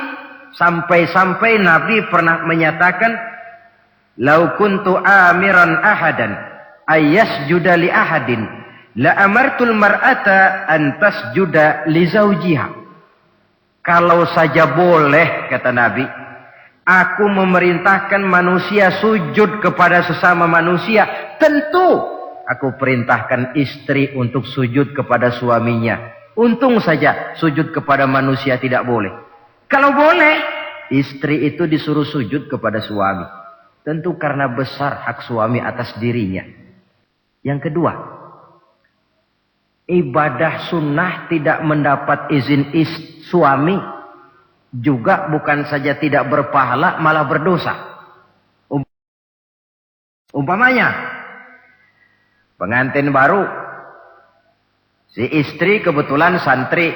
sampai-sampai Nabi pernah menyatakan, "Lau kuntu amiran ahadan ayyasjuda li ahadin, la amartul mar'ata an tasjuda li zawjiha." Kalau saja boleh, kata Nabi, aku memerintahkan manusia sujud kepada sesama manusia, tentu aku perintahkan istri untuk sujud kepada suaminya. Untung saja sujud kepada manusia tidak boleh. Kalau boleh, istri itu disuruh sujud kepada suami. Tentu karena besar hak suami atas dirinya. Yang kedua, ibadah sunnah tidak mendapat izin suami juga bukan saja tidak berpahala, malah berdosa. Umpamanya, pengantin baru, si istri kebetulan santri,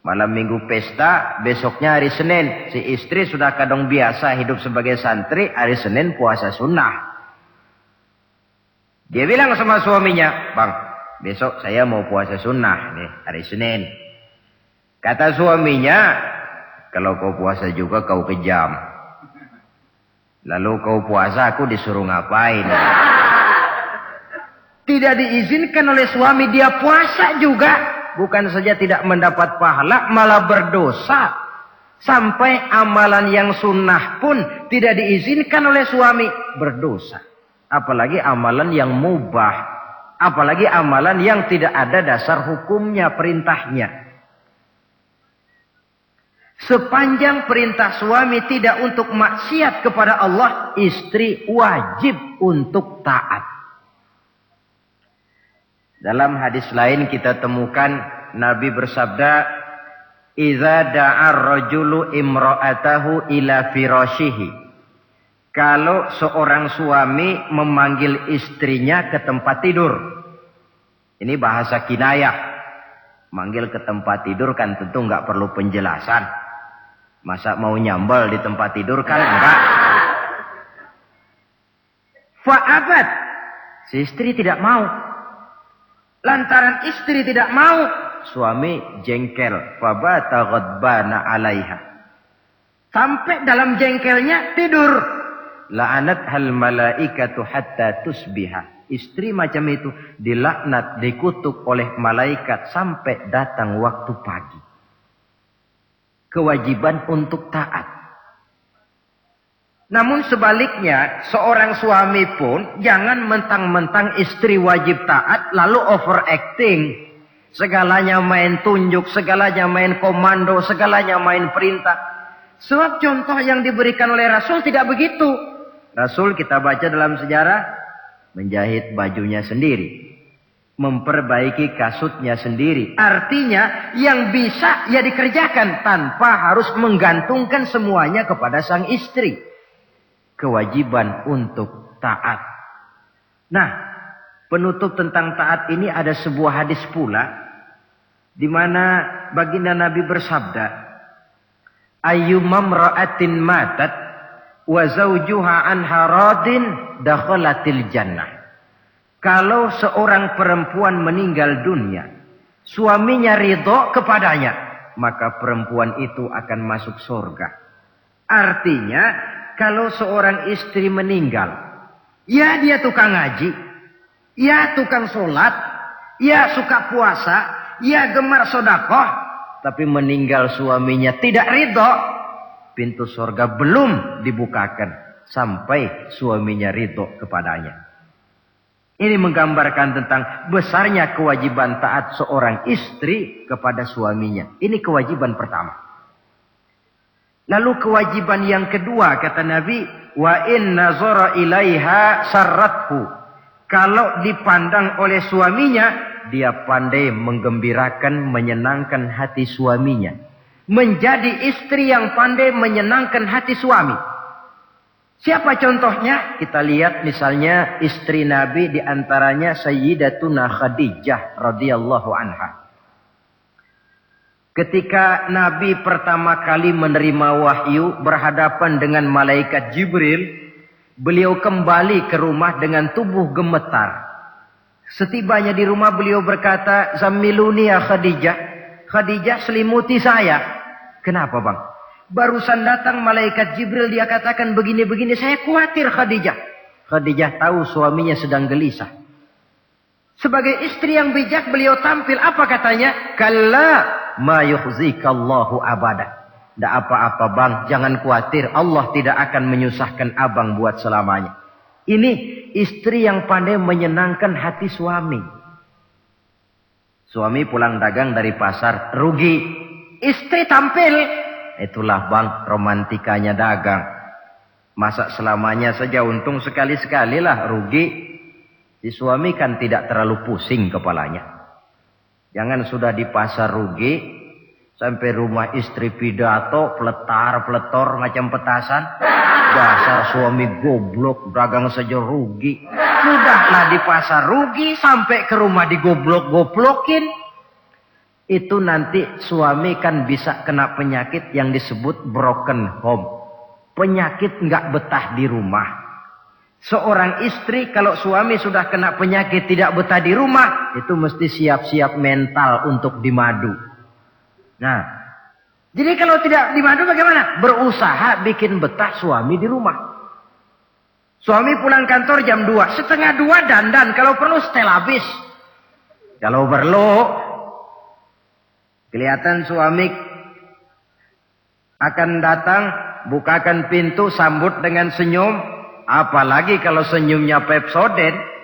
malam minggu pesta, besoknya hari Senin. Si istri sudah kadang biasa hidup sebagai santri, hari Senin puasa sunnah. Dia bilang sama suaminya, "Bang, besok saya mau puasa sunnah nih, hari Senin." Kata suaminya, "Kalau kau puasa juga kau kejam. Lalu kau puasa aku disuruh ngapain?" Tidak diizinkan oleh suami, dia puasa juga. Bukan saja tidak mendapat pahala, malah berdosa. Sampai amalan yang sunnah pun tidak diizinkan oleh suami, berdosa. Apalagi amalan yang mubah. Apalagi amalan yang tidak ada dasar hukumnya, perintahnya. Sepanjang perintah suami tidak untuk maksiat kepada Allah, istri wajib untuk taat. Dalam hadis lain kita temukan Nabi bersabda, "Idza da'a ar-rajulu imra'atahu ila firashihi." Kalau seorang suami memanggil istrinya ke tempat tidur. Ini bahasa kinayah. Manggil ke tempat tidur kan tentu enggak perlu penjelasan. Masa mau nyambal di tempat tidur kan enggak. Si istri tidak mau. Lantaran istri tidak mau, suami jengkel. Fabata ghadbana 'alaiha. Sampai dalam jengkelnya tidur. La'anat hal malaikatu hatta tusbiha. Istri macam itu dilaknat, dikutuk oleh malaikat sampai datang waktu pagi. Kewajiban untuk taat. Namun sebaliknya, seorang suami pun jangan mentang-mentang istri wajib taat lalu overacting. Segalanya main tunjuk, segalanya main komando, segalanya main perintah. Sebab contoh yang diberikan oleh Rasul tidak begitu. Rasul kita baca dalam sejarah menjahit bajunya sendiri, memperbaiki kasutnya sendiri. Artinya yang bisa ya dikerjakan tanpa harus menggantungkan semuanya kepada sang istri. Kewajiban untuk taat. Nah, penutup tentang taat ini ada sebuah hadis pula di mana baginda Nabi bersabda, ayyumam ra'atin matat wa zawjuha anha radin dakhalatil jannah. Kalau seorang perempuan meninggal dunia, suaminya ridho kepadanya, maka perempuan itu akan masuk surga. Artinya, kalau seorang istri meninggal, ya dia tukang ngaji, ya tukang sholat, ya suka puasa, ya gemar sodakoh, tapi meninggal suaminya tidak ridho, pintu surga belum dibukakan sampai suaminya ridho kepadanya. Ini menggambarkan tentang besarnya kewajiban taat seorang istri kepada suaminya. Ini kewajiban pertama. Lalu kewajiban yang kedua kata Nabi, wa in nazara ilaiha sarrathu. Kalau dipandang oleh suaminya, dia pandai menggembirakan, menyenangkan hati suaminya. Menjadi istri yang pandai menyenangkan hati suami. Siapa contohnya? Kita lihat misalnya istri Nabi diantaranya Sayyidatuna Khadijah radhiyallahu anha. Ketika Nabi pertama kali menerima wahyu berhadapan dengan malaikat Jibril, beliau kembali ke rumah dengan tubuh gemetar. Setibanya di rumah beliau berkata, "Zammiluni ya Khadijah." Khadijah, selimuti saya. Kenapa bang? Barusan datang malaikat Jibril, dia katakan begini-begini, saya khawatir Khadijah. Khadijah tahu suaminya sedang gelisah. Sebagai istri yang bijak beliau tampil, apa katanya? Kalla ma yukhzikallahu abada. Tidak apa-apa bang, jangan khawatir. Allah tidak akan menyusahkan abang buat selamanya. Ini istri yang pandai menyenangkan hati suami. Suami pulang dagang dari pasar, rugi. Istri tampil. Itulah bang, romantikanya dagang. Masa selamanya saja untung sekali-sekali lah, rugi. Si suami kan tidak terlalu pusing kepalanya. Jangan sudah di pasar rugi, sampai rumah istri pidato, peletar-peletor macam petasan. Dasar suami goblok, dagang saja rugi. Sudahlah di pasar rugi, sampai ke rumah digoblok-goblokin. Itu nanti suami kan bisa kena penyakit yang disebut broken home. Penyakit nggak betah di rumah. Seorang istri kalau suami sudah kena penyakit tidak betah di rumah, itu mesti siap-siap mental untuk dimadu. Nah, jadi kalau tidak dimadu bagaimana? Berusaha bikin betah suami di rumah. Suami pulang kantor jam 2, setengah 2 dandan, kalau perlu setel habis. Kalau perlu, kelihatan suami akan datang, bukakan pintu, sambut dengan senyum. Apalagi kalau senyumnya Pepsodent.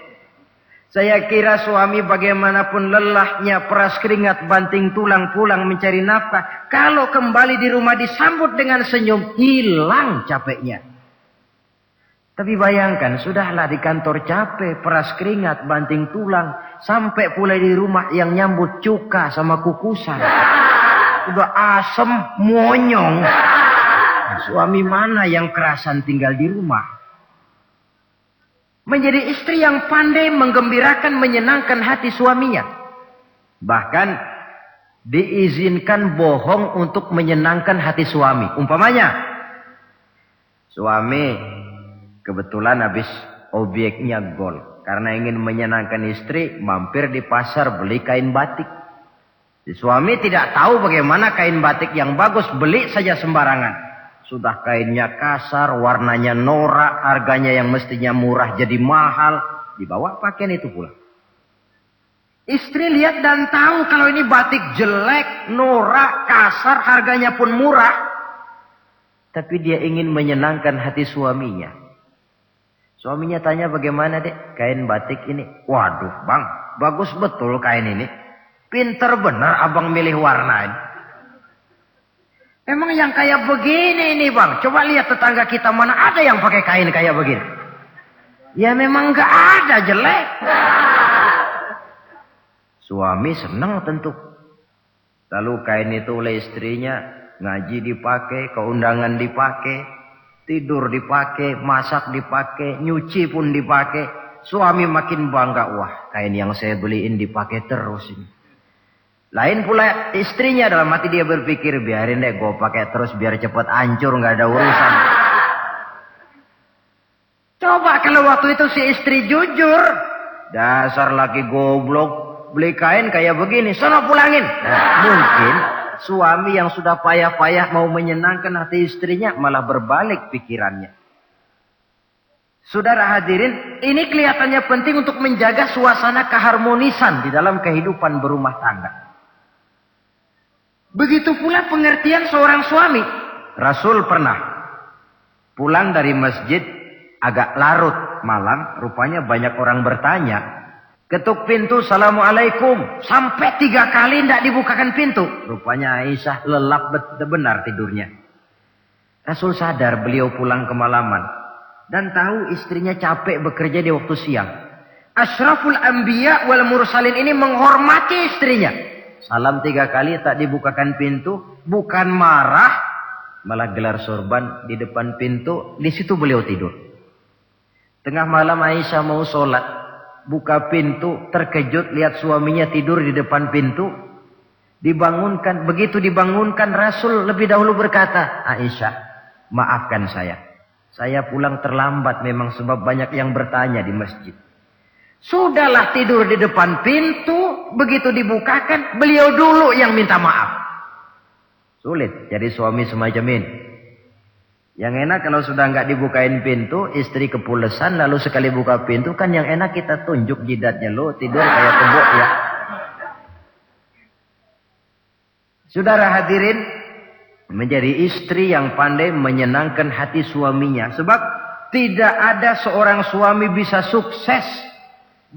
Saya kira suami bagaimanapun lelahnya, peras keringat, banting tulang, pulang mencari nafkah. Kalau kembali di rumah disambut dengan senyum, hilang capeknya. Tapi bayangkan, sudahlah di kantor capek, peras keringat, banting tulang. Sampai pula di rumah yang nyambut cuka sama kukusan. Udah asem, monyong. Suami mana yang kerasan tinggal di rumah? Menjadi istri yang pandai menggembirakan, menyenangkan hati suaminya. Bahkan diizinkan bohong untuk menyenangkan hati suami. Umpamanya, suami kebetulan habis obyeknya gol. Karena ingin menyenangkan istri, mampir di pasar beli kain batik. Si suami tidak tahu bagaimana kain batik yang bagus, beli saja sembarangan. Sudah kainnya kasar, warnanya norak, harganya yang mestinya murah jadi mahal, dibawa pakaian itu pulang. Istri lihat dan tahu kalau ini batik jelek, norak, kasar, harganya pun murah. Tapi dia ingin menyenangkan hati suaminya. Suaminya tanya, bagaimana dek kain batik ini? Waduh bang, bagus betul kain ini. Pinter benar abang milih warna ini. Emang yang kayak begini ini bang, coba lihat tetangga kita mana ada yang pakai kain kayak begini. Ya memang gak ada, jelek. Suami senang tentu. Lalu kain itu oleh istrinya, ngaji dipakai, keundangan dipakai, tidur dipakai, masak dipakai, nyuci pun dipakai. Suami makin bangga, wah kain yang saya beliin dipakai terus ini. Lain pula istrinya, dalam hati dia berpikir, biarin deh gue pakai terus biar cepet hancur, nggak ada urusan. Coba kalau waktu itu si istri jujur, dasar laki goblok, beli kain kayak begini, sono pulangin. Nah, mungkin suami yang sudah payah-payah mau menyenangkan hati istrinya malah berbalik pikirannya. Saudara hadirin, ini kelihatannya penting untuk menjaga suasana keharmonisan di dalam kehidupan berumah tangga. Begitu pula pengertian seorang suami. Rasul pernah pulang dari masjid agak larut malam, rupanya banyak orang bertanya. Ketuk pintu, assalamualaikum. Sampai 3 kali tidak dibukakan pintu. Rupanya Aisyah lelap benar tidurnya. Rasul sadar beliau pulang kemalaman. Dan tahu istrinya capek bekerja di waktu siang. Ashraful anbiya wal mursalin ini menghormati istrinya. Salam 3 kali tak dibukakan pintu. Bukan marah, malah gelar sorban di depan pintu. Di situ beliau tidur. Tengah malam Aisyah mau sholat, buka pintu, terkejut lihat suaminya tidur di depan pintu. Dibangunkan, begitu dibangunkan Rasul lebih dahulu berkata, Aisyah, maafkan saya pulang terlambat memang sebab banyak yang bertanya di masjid. Sudahlah tidur di depan pintu, begitu dibukakan beliau dulu yang minta maaf. Sulit jadi suami semacam ini. Yang enak kalau sudah nggak dibukain pintu, istri kepulesan lalu sekali buka pintu, kan yang enak kita tunjuk jidatnya, lo tidur kayak kebo ya. Saudara hadirin, menjadi istri yang pandai menyenangkan hati suaminya. Sebab tidak ada seorang suami bisa sukses,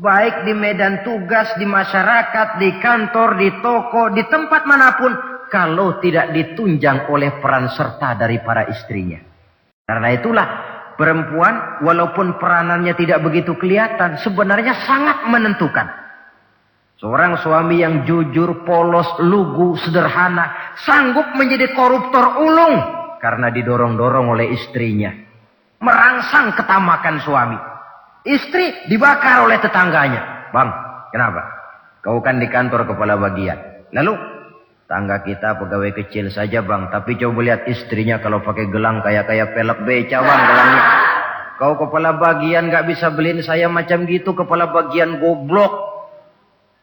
baik di medan tugas, di masyarakat, di kantor, di toko, di tempat manapun, kalau tidak ditunjang oleh peran serta dari para istrinya. Karena itulah perempuan walaupun peranannya tidak begitu kelihatan, sebenarnya sangat menentukan. Seorang suami yang jujur, polos, lugu, sederhana, sanggup menjadi koruptor ulung karena didorong-dorong oleh istrinya. Merangsang ketamakan suami. Istri dibakar oleh tetangganya. Bang, kenapa? Kau kan di kantor kepala bagian. Lalu, tangga kita pegawai kecil saja bang. Tapi coba lihat istrinya kalau pakai gelang kayak pelek beca bang gelangnya. Kau kepala bagian gak bisa beliin saya macam gitu, kepala bagian goblok.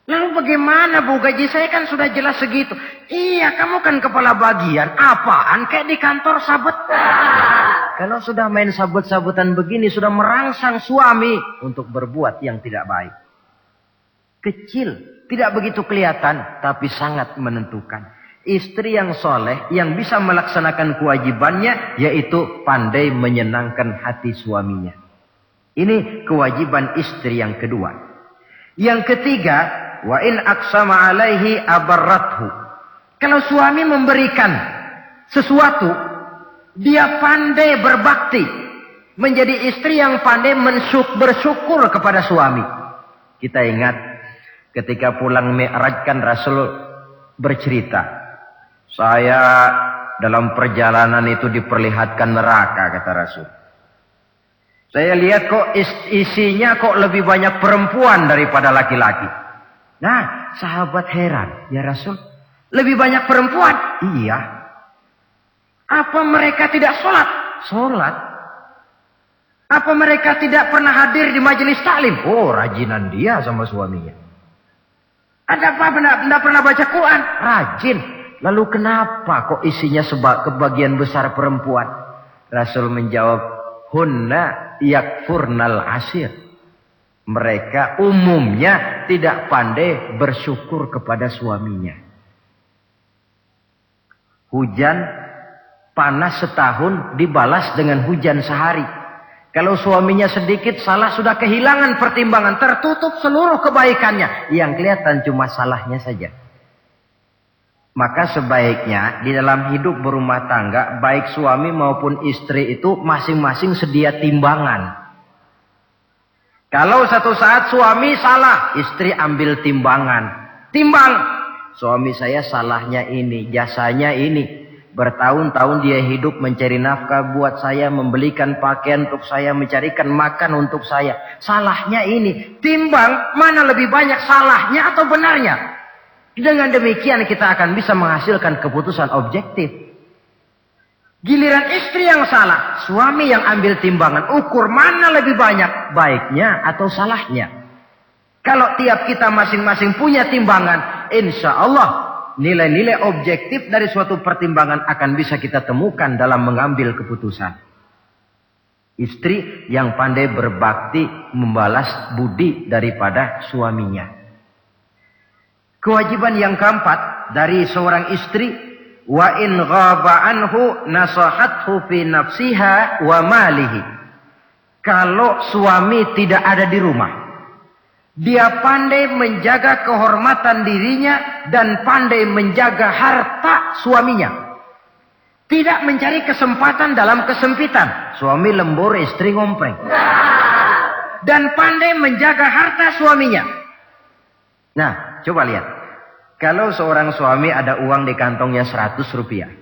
Lalu bagaimana bu, gaji saya kan sudah jelas segitu. Iya, kamu kan kepala bagian. Apaan kayak di kantor sabet. Kalau sudah main sabut-sabutan begini, sudah merangsang suami untuk berbuat yang tidak baik. Kecil, tidak begitu kelihatan, tapi sangat menentukan. Istri yang soleh, yang bisa melaksanakan kewajibannya, yaitu pandai menyenangkan hati suaminya. Ini kewajiban istri yang kedua. Yang ketiga, wa in aqsama alaihi abarrathu. Kalau suami memberikan sesuatu, dia pandai berbakti, menjadi istri yang pandai bersyukur kepada suami. Kita ingat ketika pulang Mi'raj kan Rasul bercerita, saya dalam perjalanan itu diperlihatkan neraka, kata Rasul. Saya lihat kok isinya kok lebih banyak perempuan daripada laki-laki. Nah, sahabat heran, ya Rasul, lebih banyak perempuan? Iya. Apa mereka tidak sholat? Sholat. Apa mereka tidak pernah hadir di majelis taklim? Oh, rajinan dia sama suaminya. Ada apa? Tidak pernah baca Quran? Rajin. Lalu kenapa kok isinya kebagian besar perempuan? Rasul menjawab, hunna yakfurnal asir. Mereka umumnya tidak pandai bersyukur kepada suaminya. Hujan panas setahun dibalas dengan hujan sehari. Kalau suaminya sedikit salah sudah kehilangan pertimbangan. Tertutup seluruh kebaikannya. Yang kelihatan cuma salahnya saja. Maka sebaiknya di dalam hidup berumah tangga, baik suami maupun istri itu masing-masing sedia timbangan. Kalau satu saat suami salah, istri ambil timbangan. Timbang, suami saya salahnya ini, jasanya ini. Bertahun-tahun dia hidup mencari nafkah buat saya, membelikan pakaian untuk saya, mencarikan makan untuk saya. Salahnya ini. Timbang, mana lebih banyak salahnya atau benarnya? Dengan demikian kita akan bisa menghasilkan keputusan objektif. Giliran istri yang salah, suami yang ambil timbangan, ukur mana lebih banyak baiknya atau salahnya. Kalau tiap kita masing-masing punya timbangan, insya Allah nilai-nilai objektif dari suatu pertimbangan akan bisa kita temukan dalam mengambil keputusan. Istri yang pandai berbakti membalas budi daripada suaminya. Kewajiban yang keempat dari seorang istri, wa in ghaba anhu nasahathu fi nafsiha wa malihi. Kalau suami tidak ada di rumah, dia pandai menjaga kehormatan dirinya dan pandai menjaga harta suaminya. Tidak mencari kesempatan dalam kesempitan. Suami lembur, istri ngompreng. Dan pandai menjaga harta suaminya. Nah, coba lihat. Kalau seorang suami ada uang di kantongnya 100 rupiah.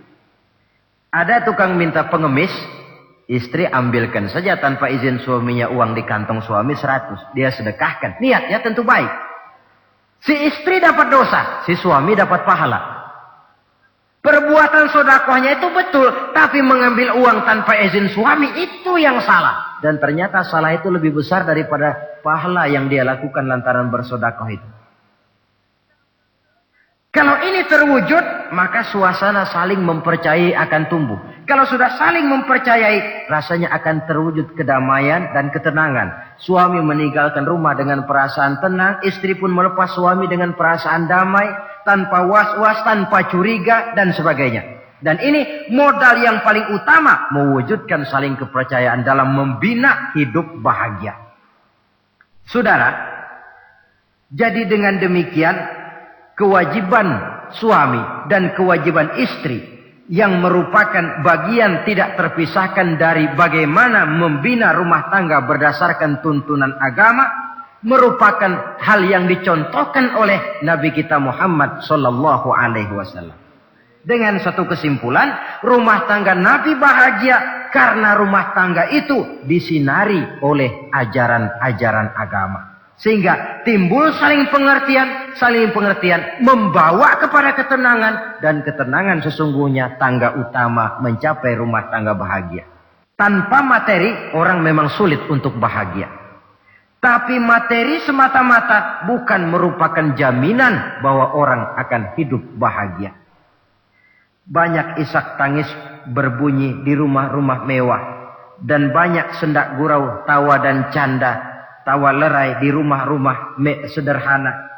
Ada tukang minta pengemis. Istri ambilkan saja tanpa izin suaminya uang di kantong suami 100. Dia sedekahkan. Niatnya tentu baik. Si istri dapat dosa. Si suami dapat pahala. Perbuatan sedekahnya itu betul. Tapi mengambil uang tanpa izin suami itu yang salah. Dan ternyata salah itu lebih besar daripada pahala yang dia lakukan lantaran bersedekah itu. Kalau ini terwujud, maka suasana saling mempercayai akan tumbuh. Kalau sudah saling mempercayai, rasanya akan terwujud kedamaian dan ketenangan. Suami meninggalkan rumah dengan perasaan tenang, istri pun melepas suami dengan perasaan damai, tanpa was-was, tanpa curiga, dan sebagainya. Dan ini modal yang paling utama, mewujudkan saling kepercayaan dalam membina hidup bahagia. Saudara, jadi dengan demikian, kewajiban suami dan kewajiban istri yang merupakan bagian tidak terpisahkan dari bagaimana membina rumah tangga berdasarkan tuntunan agama merupakan hal yang dicontohkan oleh Nabi kita Muhammad sallallahu alaihi wasallam. Dengan satu kesimpulan, rumah tangga Nabi bahagia karena rumah tangga itu disinari oleh ajaran-ajaran agama. Sehingga timbul saling pengertian membawa kepada ketenangan. Dan ketenangan sesungguhnya tangga utama mencapai rumah tangga bahagia. Tanpa materi orang memang sulit untuk bahagia. Tapi materi semata-mata bukan merupakan jaminan bahwa orang akan hidup bahagia. Banyak isak tangis berbunyi di rumah-rumah mewah. Dan banyak sendak gurau, tawa dan canda, tawa lerai di rumah-rumah sederhana.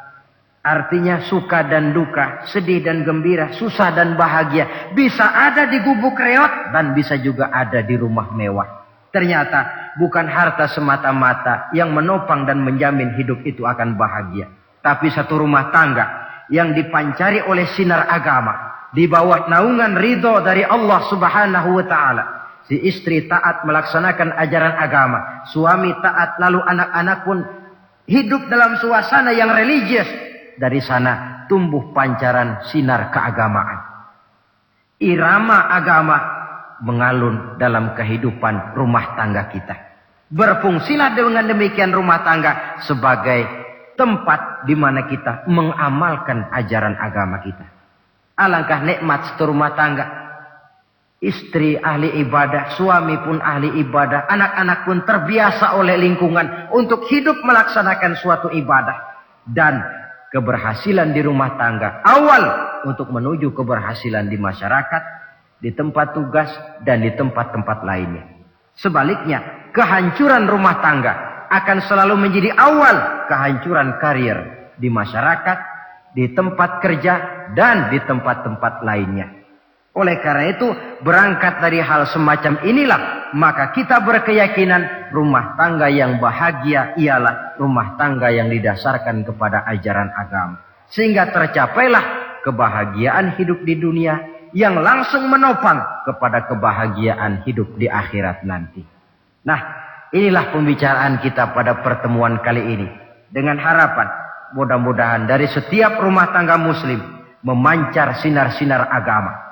Artinya suka dan duka, sedih dan gembira, susah dan bahagia. Bisa ada di gubuk reot dan bisa juga ada di rumah mewah. Ternyata bukan harta semata-mata yang menopang dan menjamin hidup itu akan bahagia. Tapi satu rumah tangga yang dipancari oleh sinar agama. Di bawah naungan ridho dari Allah subhanahu wa ta'ala. Si istri taat melaksanakan ajaran agama. Suami taat, lalu anak-anak pun hidup dalam suasana yang religius. Dari sana tumbuh pancaran sinar keagamaan. Irama agama mengalun dalam kehidupan rumah tangga kita. Berfungsilah dengan demikian rumah tangga sebagai tempat di mana kita mengamalkan ajaran agama kita. Alangkah nikmat satu rumah tangga. Istri ahli ibadah, suami pun ahli ibadah, anak-anak pun terbiasa oleh lingkungan untuk hidup melaksanakan suatu ibadah. Dan keberhasilan di rumah tangga awal untuk menuju keberhasilan di masyarakat, di tempat tugas, dan di tempat-tempat lainnya. Sebaliknya, kehancuran rumah tangga akan selalu menjadi awal kehancuran karir di masyarakat, di tempat kerja, dan di tempat-tempat lainnya. Oleh karena itu, berangkat dari hal semacam inilah, maka kita berkeyakinan rumah tangga yang bahagia ialah rumah tangga yang didasarkan kepada ajaran agama. Sehingga tercapailah kebahagiaan hidup di dunia yang langsung menopang kepada kebahagiaan hidup di akhirat nanti. Nah, inilah pembicaraan kita pada pertemuan kali ini. Dengan harapan, mudah-mudahan dari setiap rumah tangga muslim memancar sinar-sinar agama.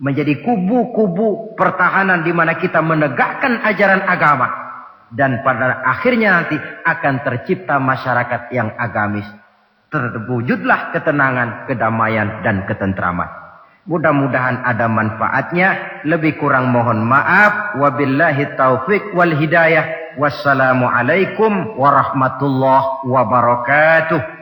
Menjadi kubu-kubu pertahanan di mana kita menegakkan ajaran agama. Dan pada akhirnya nanti akan tercipta masyarakat yang agamis. Terwujudlah ketenangan, kedamaian, dan ketentraman. Mudah-mudahan ada manfaatnya. Lebih kurang mohon maaf. Wabillahi taufiq wal hidayah. Wassalamualaikum warahmatullahi wabarakatuh.